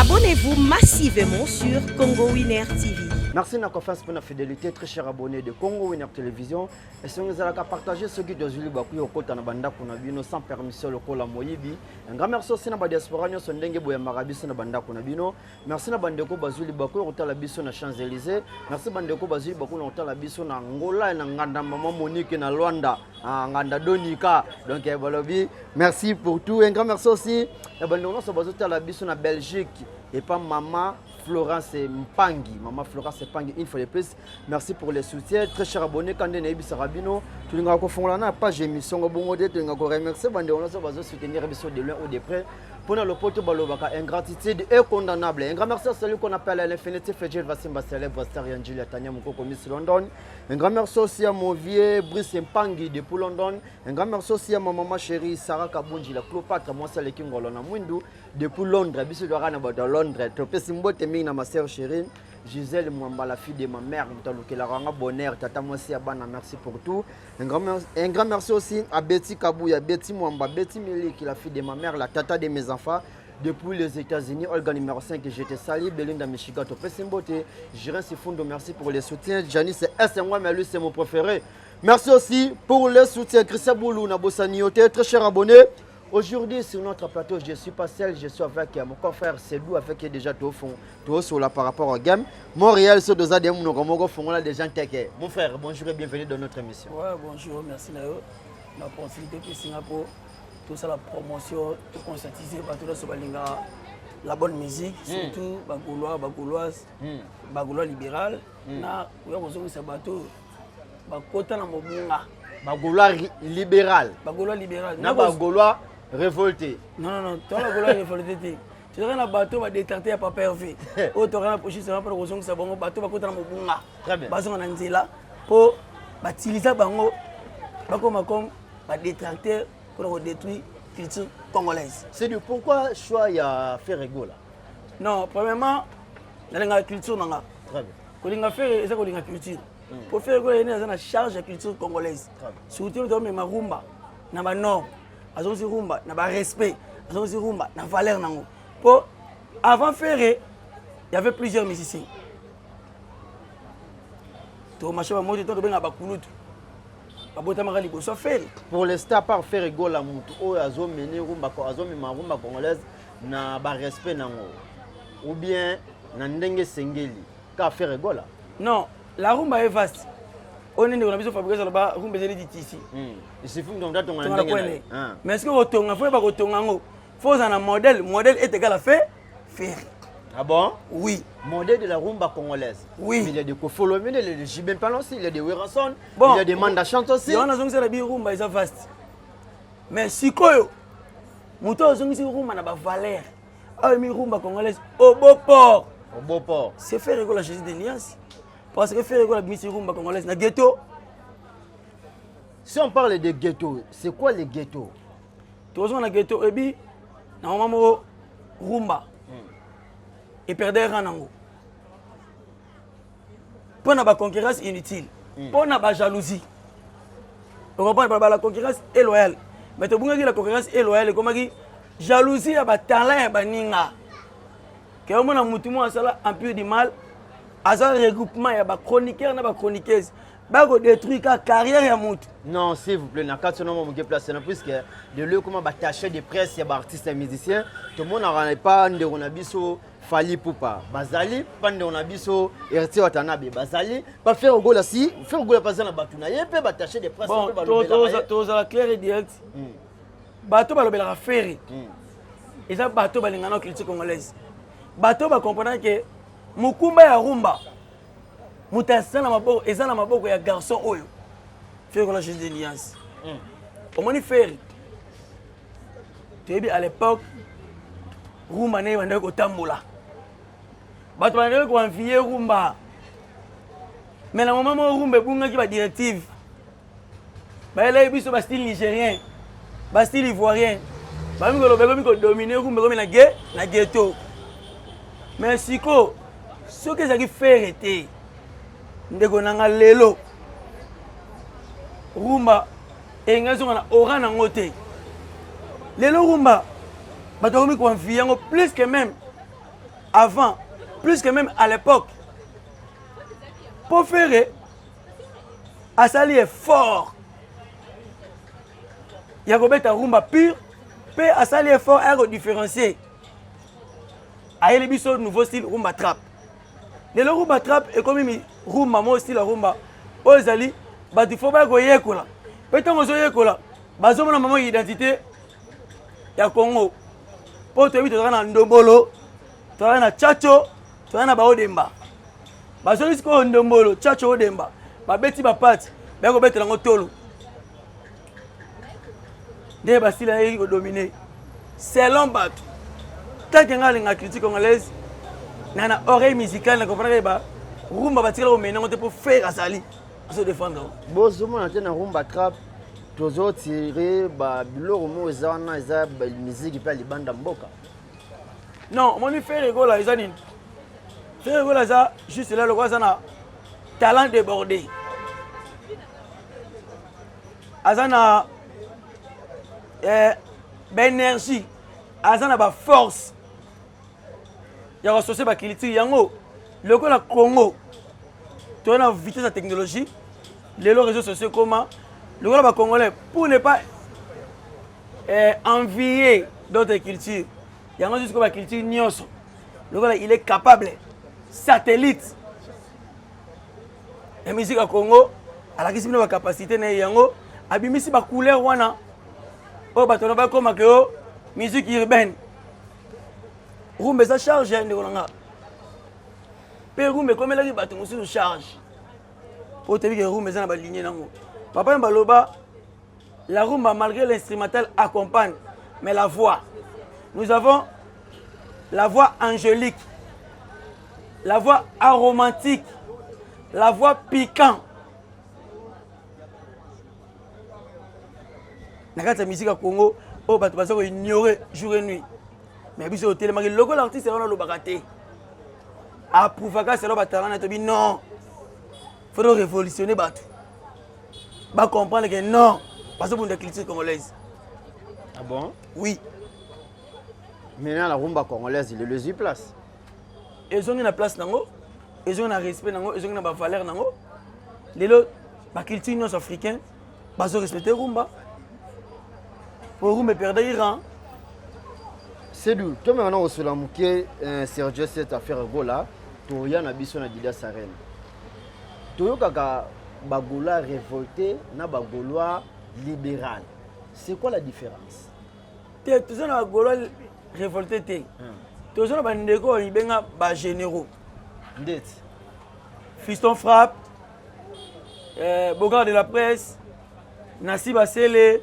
Abonnez-vous massivement sur Congo Winner TV. Merci de pour la fidélité, très chers abonnés de Congo Winner Télévision. Et si vous avez partagé ce qui est Zuli Bakuyo Kota na banda kuna bino sans permission le kola moyibi. Un grand merci aussi na ba diaspora nyo sondenge boya marabiso na banda kuna bino. Merci na bandeko bazuli Bakuyo kota la biso na Champs-Élysées. Merci bandeko bazuli Bakuyo kota la biso na Angola na nganda maman Monique na Luanda, nganda Donika. Donc balobi, merci pour tout. Un grand merci aussi na bandeko so bazota la biso na Belgique et pas maman Florence Mpangi, maman Florence Mpangi, une fois de plus, merci pour les soutiens. Très chers abonnés, quand on est ici Rabino, tout le monde a fait la page émission, tout le monde a remercié, on va soutenir l'émission de loin ou de près. Pour le pote Balobaka, ingratitude est condamnable. Un grand merci à celui qu'on appelle à l'Infinity Fedjel Vassimba célèbre Starian Julia Tania Moko Miss London. Un grand merci aussi à mon vieux Brice Mpangi depuis London. Un grand merci aussi à ma maman chérie Sarah Kabunji, la Cléopâtre, moi c'est le King Olona Mwindu depuis Londres. Bisous de Rana de Londres. Topé Simbo Temina, ma sœur chérie. Gisèle Mwamba, la fille de ma mère, qui la rend bonheur, tata Moussi Abana, merci pour tout. Un grand merci aussi à Betty Kabouya, Betty Mwamba, Betty Mili, qui est la fille de ma mère, la tata de mes enfants, depuis les États-Unis. Olga numéro 5, j'étais sali, Belinda Michigan, Topé Simbote, Jirin Sifundo, merci pour les soutiens. Janice c'est moi, mais lui, c'est mon préféré. Merci aussi pour les soutiens. Christian Boulou, Nabosaniote, très cher abonné. Aujourd'hui, sur notre plateau, je ne suis pas seul, je suis avec mon confrère Sedou, avec qui est déjà tout sur là par rapport au game. Montréal, sur deux adhérents, nous avons des gens tech. Mon frère, bonjour et bienvenue dans notre émission. Ouais, bonjour, merci Nayo. La possibilité pour Singapour, tout ça, la promotion, tout conscientiser, tout ça, la bonne musique, surtout Bagoulois, Bagouloise, Bagoulois libéral. Na, oui, on a ce bateau, Bakota na Mobunga. Bagoulois libéral. Bagoulois libéral. Na Bagoulois révolté. Non, toi la Bagoulois révolté. Tu aurais un bateau va détecter à pas hervé. Autre aurait la pochette, ça va pas raison que ça bon bateau va contre Mobunga. Très bien. Basons en Anzela pour utiliser bango, comme va détecter pour détruire la culture congolaise. C'est du pourquoi choix y a fait rigoler. Non, premièrement, la culture nanga. Très bien. Quand on a fait ça, la culture. Pour faire quoi, il y a une charge de culture congolaise. Surtout dans les marumba, dans les normes, dans les rumba, dans le respect, dans les rumba, dans la valeur. Pour avant de faire, il y avait plusieurs musiciens. Pour les stars, par faire rigoler la moutou, azo mené rumba, azo rumba congolaise, na ba respect nango, ou bien na ndenge sengeli, ka faire rigoler. Non. La rumba est vaste. On est dans la fabrication de la rumba ici. Il suffit de tomber dans la rumba. Mais est-ce que vous ne pouvez pas retourner? Il faut un modèle. Modèle est égal à faire. Ah bon? Oui. Modèle de la rumba congolaise. Oui. Il y a des Kofolo, il y a des Jibin Palon aussi, il y a des Werason, bon, il y a des Manda Chante aussi. Il y a des rumba est vaste. Mais si quoi? Mouton a une rumba n'a pas valeur. Ah, une rumba congolaise au beau port. Au beau port. C'est faire rigoler la Jésus de Nias. Parce que faire la musique rumba congolaise dans le ghetto. Si on parle de ghetto, c'est quoi les ghettos? Tu vois, dans le ghetto, et bien, dans rumba. Et perdre un ango. Pour la concurrence inutile. Pour la jalousie. On comprend pas la concurrence est loyale. Mais tu vois que la concurrence est loyale. Comme dit, jalousie a ba talent et ba ninga. Que au moins mutumo asala un peu du mal. Azar regroupement ya ba chroniqueur na ba chroniqueuse ba go détruire la carrière ya mutu. Non, s'il vous plaît, na quatre nom mo place na puisque de lieu comment ba tâcher de presse ya ba artistes et musiciens, tout le monde n'a pas de on a biso Fali Poupa bazali pande on a biso Erti Watanabe bazali pas faire go la si faire go la pas na batuna yepé ba tâcher de presse ba to za clair et direct. Bato ba lobela faire. Et ça bato ba lingana culture congolaise. Bato ba comprendre que Mukumba ya rumba mutasana na maboko eza na maboko ya garçon oyo fait qu'on a juste des nuances au moins faire tu à l'époque rumba ne bande ko tambola bato bande ko envier rumba mais na moment rumba bunga ki ba directive ba ele biso ba style nigérien ba style ivoirien ba mi ko dominer rumba comme na ghetto mais siko ce que ça qui fait été ndeko nanga lelo rumba engazo na ora na ngote lelo rumba bato komi confier plus que même avant, plus que même à l'époque. Pour faire, Asali est fort. Il y a Robert Rumba pur, puis Asali est fort, elle est différenciée. Il y a un nouveau style Rumba Trap. Le Rumba Trap est comme Rumba, moi style Rumba. Ozali, il faut pas que yekola. Peut-être que yekola, bazo na maman identité ya Congo. Pour te tu na ndombolo, tu na chacho, tu na baodemba. Bazo risiko ndombolo, chacho odemba. Ba beti ba pati, ba ko betela ngotolo. Des bastille est dominé. Selon Batou. Tant que nga critique congolaise, nana oreille musicale, na comprendre ba rumba batira au menon pour faire Asali se défendre. Bozomo na tena rumba trap, tozo tirer ba biloko mo ezana eza ba musique pa libanda mboka. Non, mon fait rigola ezanine. Fait rigola ça juste là le quoi ça na talent débordé. Azana énergie, azana ba force. Ya associé ba kiliti yango. Le Congo, tu as une vitesse de technologie, les réseaux sociaux comment, le Congolais, pour ne pas envier d'autres cultures, il y a juste comme la culture Nyonso. Il est capable, satellite. La musique au Congo, à la question de la capacité, il y a une couleur, oh, bah, tu n'as pas comme musique urbaine. Rumba, ça charge, Pérou, mais comme elle a dit, tu as une charge. Pour te dire que la rumba est dans la lignée. Papa Mbaloba, la rumba, malgré l'instrumental, accompagne. Mais la voix, nous avons la voix angélique, la voix aromatique, la voix piquante. Dans la musique au Congo, tu vas ignorer jour et nuit. Mais puis au téléma, le logo l'artiste est dans le bagaté. À Poufaka, c'est là que non. Il faut révolutionner Batou. Il faut comprendre que non. Parce que vous êtes une culture congolaise. Ah bon? Oui. Maintenant, la rumba congolaise, il est le place. Ils ont une place, ils ont un respect, ils ont une valeur. Les autres, la culture africaine, ils ont respecté rumba. Pour rumba, perdre l'Iran. C'est d'où? Toi, maintenant, au Solamouké, Sergio, cette affaire là, tu as un abisso na Dida Sarene. Tu as un Gaulois révolté, un Gaulois libéral. C'est quoi la différence? Tu as un Gaulois révolté. Tu as un Ndeko qui généraux. Fiston Frappe, Bogard de la presse, Nassib Assele,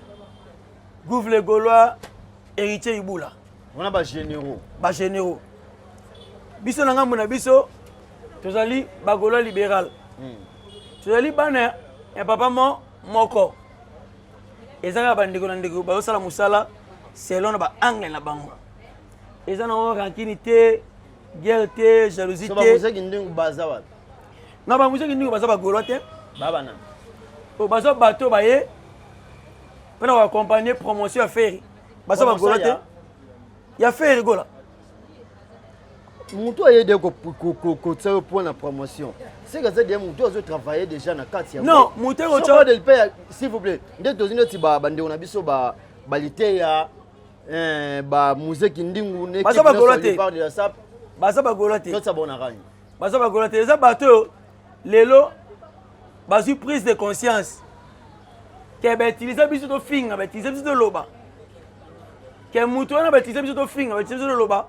Gouv le Gaulois, héritier Iboula. On a des généraux. Des généraux. Biso nanga mona biso, tozali bagolo libéral. Tozali bana un papa moko. Ezanga bandeko na ndeko ba sala musala selon ba angle na bango. Ezana o rankinité, guerre té, jalousie té. So ba museki ndingu bazawa. Na ba museki ndingu bazawa bagolo té. Baba na. O bazo bato baye. Pour accompagner promotion à faire. Bazo bagolo té. Il y a fait rigola. Moutou a aidé pour la promotion. C'est que c'est des moutons qui travaillent déjà dans le quartier. Non, Moutou s'il vous plaît. Dès que vous êtes bande on a biso ba balité ya ba musique ndingu ne qui parle de ça. Baza bagolate. Tout ça bon arrange. Baza bagolate. Les bateaux lelo bazu prise de conscience. Que ba utiliser biso to finga, ba utiliser biso to loba. Que Moutou na ba utiliser biso to finga, ba utiliser to loba.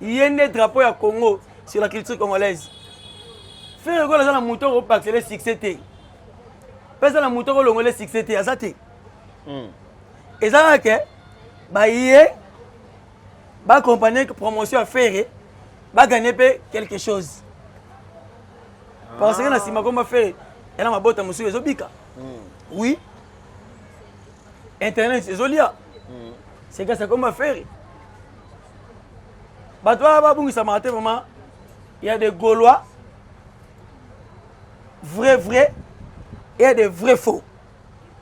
Il y a un drapeau à Congo sur la culture congolaise. Faire que les moutons au parc, c'est le succès. Parce que les moutons au le succès, c'est ça. Et ça, il va accompagner la promotion à faire, va gagner quelque chose. Parce que si je vais faire, elle a ma botte à monsieur Zobika. Oui. Internet, c'est Zolia. C'est que ça comme faire. Il y a des Gaulois vrais et il y a des vrais faux.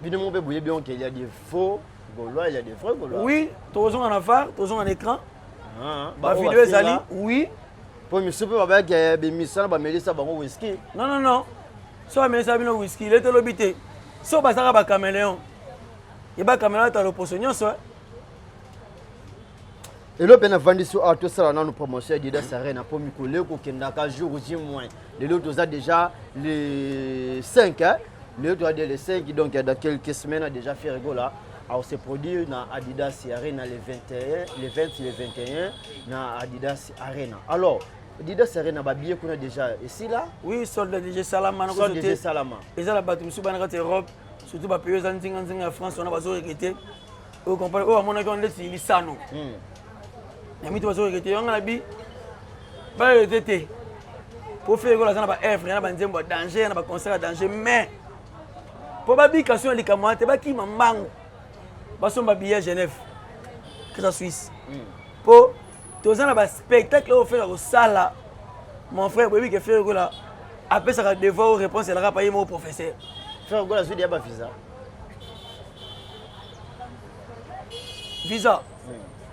Il y a des faux Gaulois, il y a des vrais Gaulois. Oui, tous en affaire, tous en écran. Ah, Ma vidéo est allée, oui. Pour me souper avec des missions, bah Mélissa bango whisky. Non. Soit Mélissa bino whisky, il était l'obité. Soit basara ba caméléon. Et ba caméléon t'as l'opposition soit. Et là ben vendu sur tout ça dans nos promotions Adidas Arena pour me coller ko kendaka jour aussi moins. Les autres ont déjà les 5 hein. Les autres ont les 5 donc dans quelques semaines a déjà fait rigolo là. Alors se produire dans Adidas Arena les 21, les 20 et les 21 dans Adidas Arena. Alors Adidas Arena ba billet qu'on a déjà ici là. Oui, soldat DJ Salama na ko Soldat DJ Salama. Et ça la batu musu bana ka Europe, surtout ba pays en France on a bazo regretté. Vous comprenez? Oh mon on est ici sano. Yami to bazo regretté on a bi ba regretté. Pour faire ko la sana ba F, na ba nzembo danger, na ba concert danger mais pour ba bication li kamate ba ki mambango. Baso ba billet Genève. Que ça Suisse. Pour tous un spectacle au faire au sala mon frère oui que faire là après ça devoir réponse elle a payé mon professeur faire go la suite y a pas visa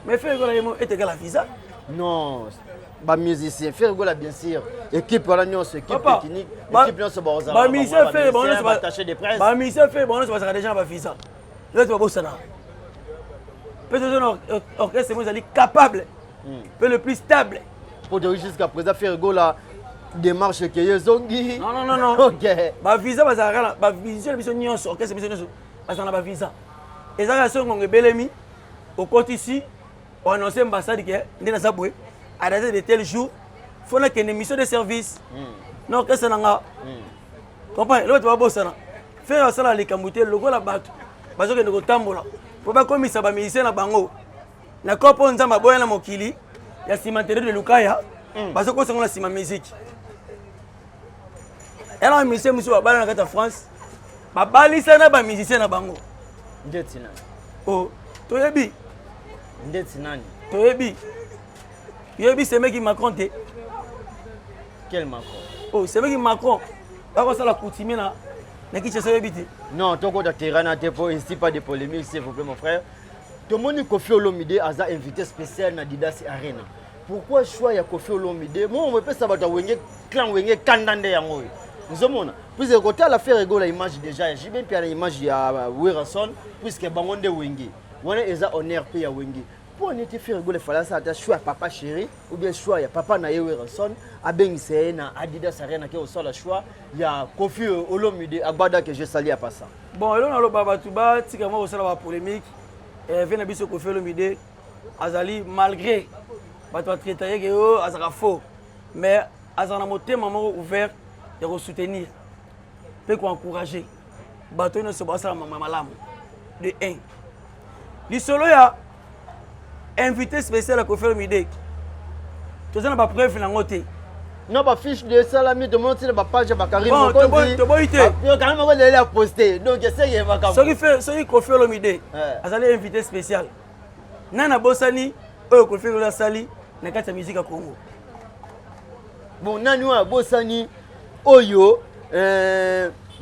mais faire go là est égal à visa non ba musicien faire go là bien sûr équipe la union équipe technique équipe non se baza ba musicien faire bon on va attacher des presse ba musicien faire bon ça va déjà ba visa là tu vas bosser là peut-être orchestre moi ali capable peu le plus stable. Pour dire jusqu'à présent faire go la démarche que yezongi. Non. OK. Ba visa bazara ba visa biso nyonso orchestre biso nyonso bazana ba visa. Ezaka so ngongé belemi au côté ici on annonce ambassade que ndena sabwe à dater de tel jour faut la une mission de service. Non que ça nanga. Comprends l'autre va bosser là. Faire ça la likambuté logo la bato. Bazo ke ndoko tambola. Pour ba komisa ba musicien na bango. Na kopo nzamba boya na mokili ya cimenterie de Lukaya parce que c'est la ciment musique elle a musicien musu ba bala na kata France ba balisa na ba musicien na bango ndeti nani oh toyebi ndeti nani toyebi yebi c'est mec qui Macron te quel Macron oh c'est mec qui Macron ba ko sala coutumier na ki chese yebi te non toko da terrain te pour ici pas de polémique s'il vous plaît mon frère. Tout le monde Kofi Olomide a invité spécial na Adidas Arena. Pourquoi choix ya Kofi Olomide? Moi on peut savoir wenge clan wenge kandande yango. Nous sommes puis de côté la faire rigoler image déjà. J'ai bien pris l'image ya Wilson puisque bangonde wenge. On est honneur pe ya wenge. Pour on était faire rigoler fallait ça choix papa chéri ou bien choix ya papa na Wilson a bengise na Adidas Arena que au sol choix ya Kofi Olomide agbada que je salue à pas ça. Bon, là on a le baba tuba tika mo osala ba polémique. Et vient biso ko fait le midi azali malgré bato traiter que oh azaka faux mais azana moté maman ouvert de soutenir peut ko encourager bato ne se basa mama malamu de 1 li solo ya invité spécial ko fait le midi to zana ba preuve na ngoté non ba fiche de salami de monter ba page ba Karim Mokonzi to boité yo quand même on va poster donc je sais qu'il va comme ce qui fait ce qui Kofi Olomide azali invité spécial nana bosani oyo Kofi Olomide sali na kati ya musique ya Congo bon nani wa bosani oyo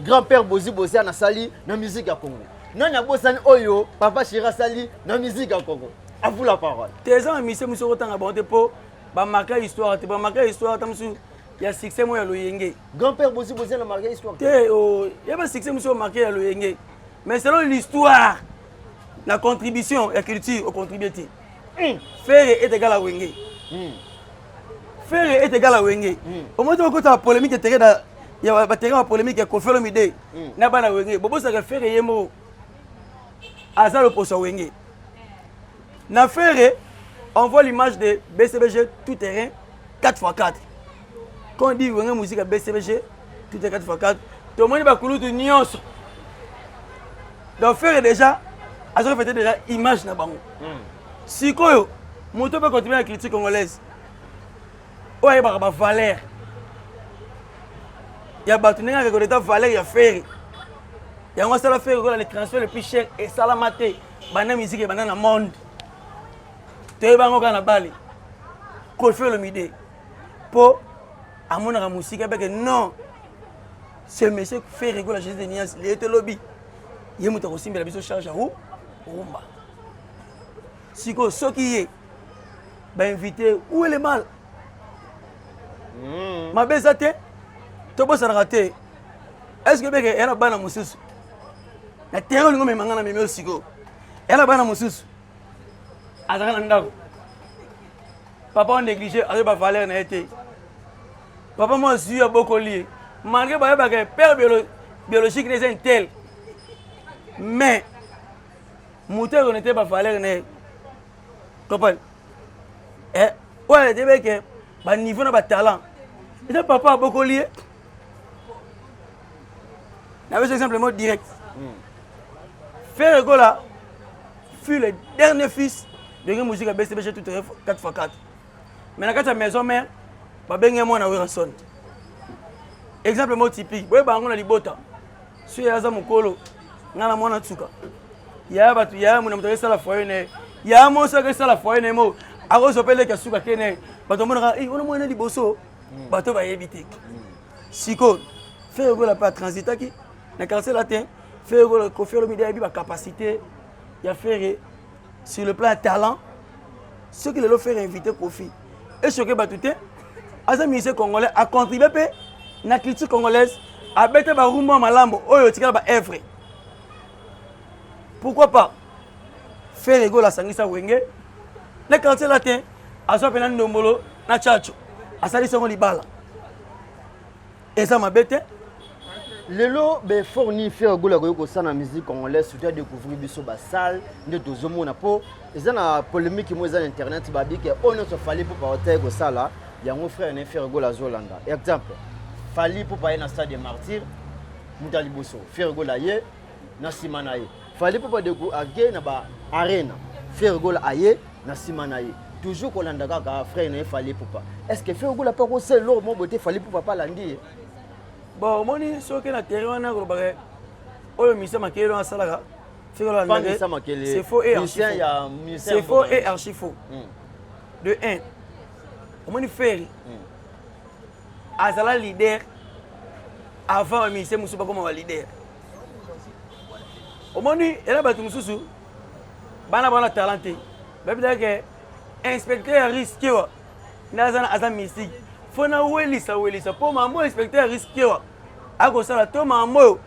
grand-père Bozi Bosia na sali na musique ya Congo nani bosani oyo papa Chira sali na musique ya Congo à vous la parole tes ans mission muso kotanga bonté po ba marquer histoire te ba marquer histoire tamsu ya succès mo ya loyenge grand-père Bozi Bosia na marquer histoire te o ya ba succès muso marquer ya loyenge mais selon l'histoire la contribution et culture au contribuer faire est égal à wenge faire est égal à wenge au moins tu côté polémique terrain da ya ba terrain polémique ya Kofi Olomide na bana wenge bobo ça faire yemo asa le poso wenge na faire on voit l'image de BCBG tout terrain 4x4 quand on dit wenge musique à BCBG tout est 4x4 tout le monde va couler de nyonso donc faire déjà a fait déjà image na bango si koyo moto peut continuer la critique congolaise ouais ba valeur ya batunenga avec l'état valeur ya faire ya ngwa sala faire le transfert le plus cher et salamate bana musique et bana na monde te bango kana bali Kofi Olomide pour amona la musique avec non ce monsieur fait rigoler la jeunesse de Nias il était lobby il muta ko simba la biso charge où rumba siko soki ye ba invité où est le mal mabe eza te tobosanaka te est ce que beke yana bana mosusu na terrain olingo memanga na meme osiko yana bana mosusu azalaka na ndako papa on négligé azo bavaleur na ye te papa mo azwi abokoli ye malgré bayebaka père biologique ne eza un tel mais moto ekone te bavaleur na ye comprendre oyo ete beke baniveau na batalent eza papa abokoli ye nabeso exemple mot direct Frère Egola fut le dernier fils de la musique à BCBG tout 4x4. Mais dans la maison mère, je suis un Wilson. Exemple mot typique. Si vous avez libota, si vous avez un kolo, vous avez un tsuka. Il y a un la foyer. Il y a un monstre qui est la foyer. A vous appelez que suka kene. Bato mona on a moyen di bosso. Bato va éviter. Siko. Frère Egola pas transiter qui. Na quartier latin. Faire le média la capacité il a fait sur le plan talent ce que le faire inviter Kofi et ce que batute asa ministre congolais a contribué na critique congolaise a bête ba rumba malambo oyo tikala ba œuvre pourquoi pas faire ego la sangisa wenge le quartier latin aso pena ndombolo na chacho asali songo libala eza mabete lelo be fourni faire gola ko sana musique congolaise tu as découvrir biso ba salle de tozomo na po eza na polémique mo eza internet ba bi ke on se fallait pour porter ko sala yango frère ne faire gola zolanda exemple fallait pour pa na stade des martyrs mutali boso faire gola ye na simana ye fallait pour pa de ko age na ba arena faire gola aye na simana ye toujours ko landa ka frère ne fallait pour pas est-ce que faire gola pas ko c'est l'or mo beauté fallait pour pas landi bon moni soki na terrain wana kolobaka oyo mise makele wana asalaka c'est faux et archi faux c'est faux et archi faux de 1 omoni feri azala leader avant mise mosusu bakoma ba leader omoni ela bato mosusu bana bana talent te babitaka ke inspecteur risque wa nazana aza mystique fona welisa po mambo inspecteur risque wa akosala to mambo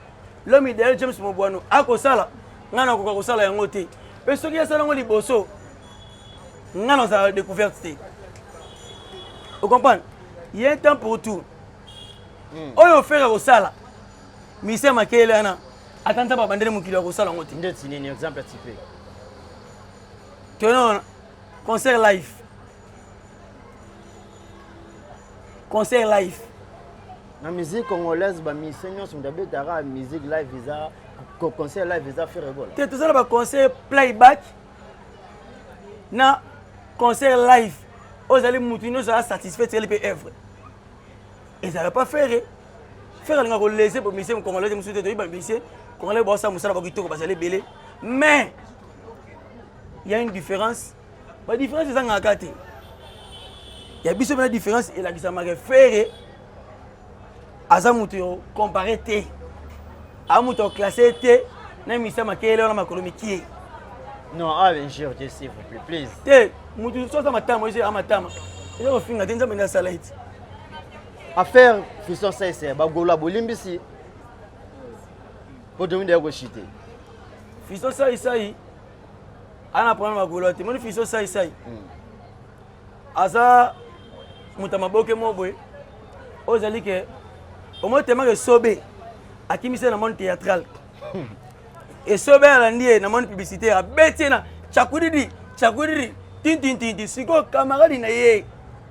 l'homme idéal James Mobwano akosala ngana ko kosala yango te pe soki yasala ngo liboso ngana za découverte te vous comprenez il y a un temps pour tout oyo faire kosala mise makele ana atanta ba bandele mukilo kosala ngo te ndeti nini exemple type tono concert live la musique congolaise ba misenyo sont d'abord musique live visa concert live visa faire rigoler te tout ça ba concert playback na concert live aux allez mutino ça satisfait les œuvres et ça va pas faire linga ko laisser pour musique congolaise musuté to ba musique congolais ba ça musala ba kitoko ba aller belé mais il y a une différence la différence c'est en akate il y a bien une différence et la qui ça m'a faire azamuto comparé té amuto classé té na misa makele na makolomi qui non ah bien sûr s'il vous plaît please té mutu so ça matama c'est amatama et on finga tenza mena salait affaire fiston c'est ba gola bolimbisi pour demander ko chiter fiston sai ana prendre ma gola té mon fiston sai asa mutamaboke mobwe ozali ke au moins tellement que sobe akimise na monde théâtral et sobe alandi na monde publicitaire a betina chakudidi tin siko camarade na ye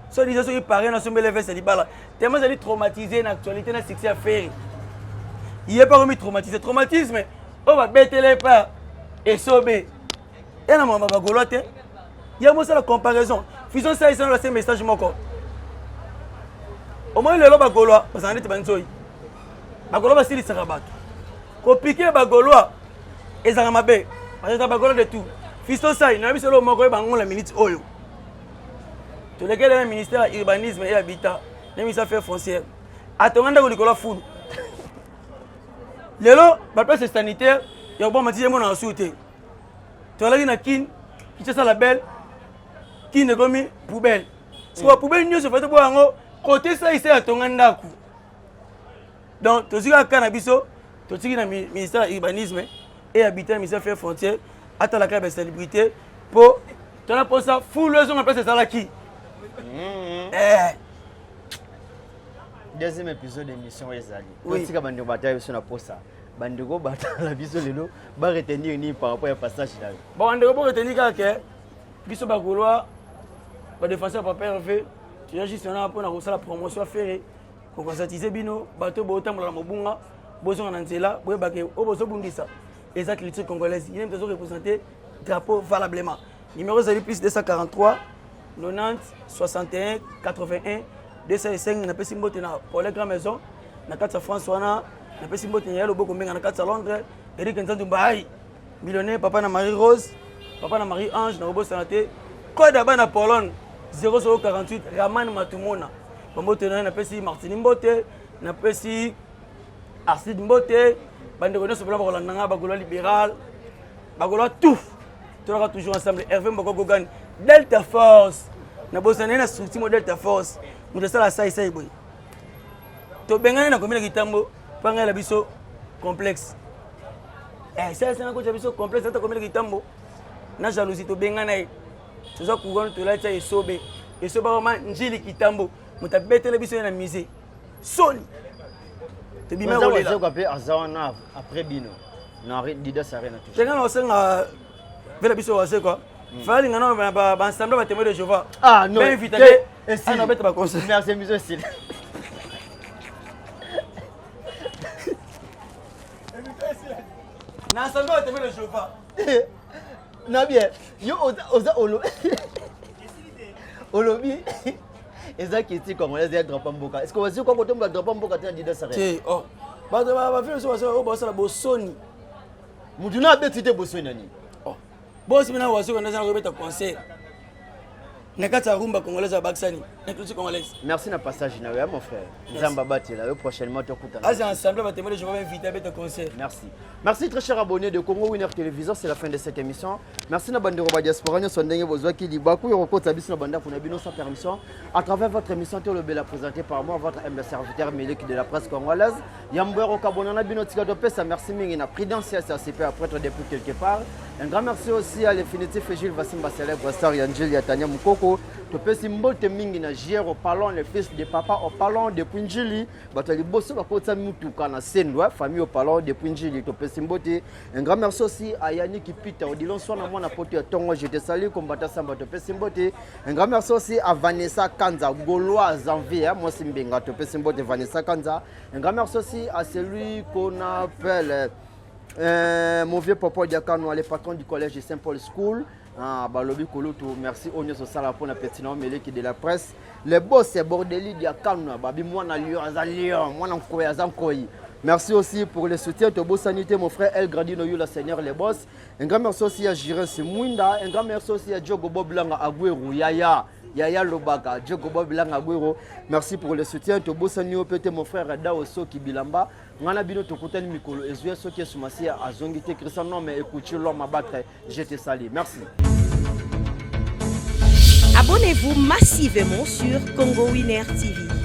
so disait ce qui paraît na sombele veste libala tellement ali traumatisé na actualité na succès à faire il est pas remis traumatisme on va betele pas et sobe et na mama bagolote il y a moi ça la comparaison faisons ça ils ont laissé message moko au moins le loba goloa parce que on est banzoi bagolo ba sili sarabato ko piquer bagolo ezanga mabe parce que bagolo de tout fisto sai na biso lo moko e bangola minute oyo to lequel le ministère urbanisme et habitat ne misa faire foncière atonganda ko likola fulu lelo ba place sanitaire ya bon matije mona souté to la na kin qui ça la belle qui ne gomi poubelle soit poubelle nyo se fait bo yango côté ça ici à ton andaku. Donc tu as cannabiso, tu as ministère urbanisme et habitat ministère fait frontière, attends la carte célébrité pour tu as pour ça full leçon en place ça là qui. Deuxième épisode d'émission Ezali. Oui. Si kabandi bataille sur la posa. Bandego bataille la biso lelo ba retenir ni par rapport à passage là. Bon on doit retenir que biso ba gaulois ba défenseur papa Hervé, tu as juste on pour la promotion faire ko conscientiser bino bato bo tambola mobunga bozo na nzela boye ba ke o bozo bundisa les athlètes congolaises il aime toujours représenter drapeau valablement. Numéro Ezali plus 243 90 61 81 205 na pesi mbote na pour les grandes maisons na kati ya France wana na pesi mbote ya loboko menga na kati ya Londres Eric Nzandu Mbai millionnaire papa na Marie Rose papa na Marie Ange na robo santé code bana Pologne 0048 Raman Matumona mbote na pesi Martini Mbote na pesi Arsid Mbote bande connaissent bla ba nanga ba libéral ba tout sera toujours ensemble. Hervé Mboko Gogan, Delta Force. Na bosana na structure Delta Force. Nous ça la sai boy. To bengana na komina kitambo, panga la biso complexe. Ça c'est na ko biso complexe ta komina kitambo. Na jalousie to bengana e. Tuza kugon to la cha isobe. Isoba kama njili kitambo. Mutabete la biso na musée. Soni. Te bima ko la. Ko azawana après bino. Na Dida Sarena tout. Tenga no senga Vela biso wase quoi. Fallait ngana ba ensemble ba témoin de Jéhovah. Ah non. Ben invité. Ah non bête ba conseil. Merci monsieur Sil. Na ensemble ba témoin de Jéhovah. Na bien. Yo oza olo. Olobi. Eza kiti congolais ya drapeau mboka. Est-ce que vous ko kotomba drapeau mboka tena Dida Sarena? Ti oh. Ba faire so wase o ba sala bosoni. Muduna betite bosoni nani? Boss mina wasi ko ndazana ko beta concert. Nakata rumba congolaise à Baksani, inclusive congolaise. Merci na passage na mon frère. Zamba Batela, prochainement te kuta. As ensemble ba témoin je vais inviter à beta concert. Merci. Merci très cher abonné de Congo Winner Télévision, c'est la fin de cette émission. Merci na bande roba diaspora nyo sondenge bozwa ki di baku yo ko tabiso na banda kuna bino sans permission à travers votre émission Théo Lebela présentée par moi votre humble serviteur Mélek de la presse congolaise. Yambwero kabonana bino tika do pesa merci mingi na prudence CCP à prêtre depuis quelque part. Un grand merci aussi à l'infinitif Gilles Vassimba célèbre star Yangel Yatania Mukoko. To pesi mbote mingi na Jero parlons le fils de papa au parlons de Punjili batali bosso ba kota mutuka na sendwa famille au parlons de Punjili to pesi mbote. Un grand merci aussi à Yannick Peter Odilon soit na mwana poto ya tongo je te salue combattant samba to pesi mbote. Un grand merci aussi à Vanessa Kanza Gauloise en vie moi simbenga to pesi mbote Vanessa Kanza. Un grand merci aussi à celui qu'on appelle mon vieux papa Diakano, le patron du collège de Saint-Paul School. Balobi Koloto, merci Onyo Sosala pour la petite Mélek de la presse. Le boss c'est Bordeli Diakano, Babi Mwana Lion, Mwana Koyi. Merci aussi pour le soutien de Beau Sanité, mon frère El Gradino Yula Seigneur les boss. Un grand merci aussi à Jiren Simwinda, un grand merci aussi à Diogo Boblanga Agüero, Yaya Lobaka, Diogo Boblanga Agüero. Merci pour le soutien de Beau Sanio, peut-être mon frère Daoso Kibilamba. Ngana bino tokutani mikolo ezwe soki esumasi azongi te Christian non mais écoute l'homme abattre je te salue merci. Abonnez-vous massivement sur Congo Winner TV.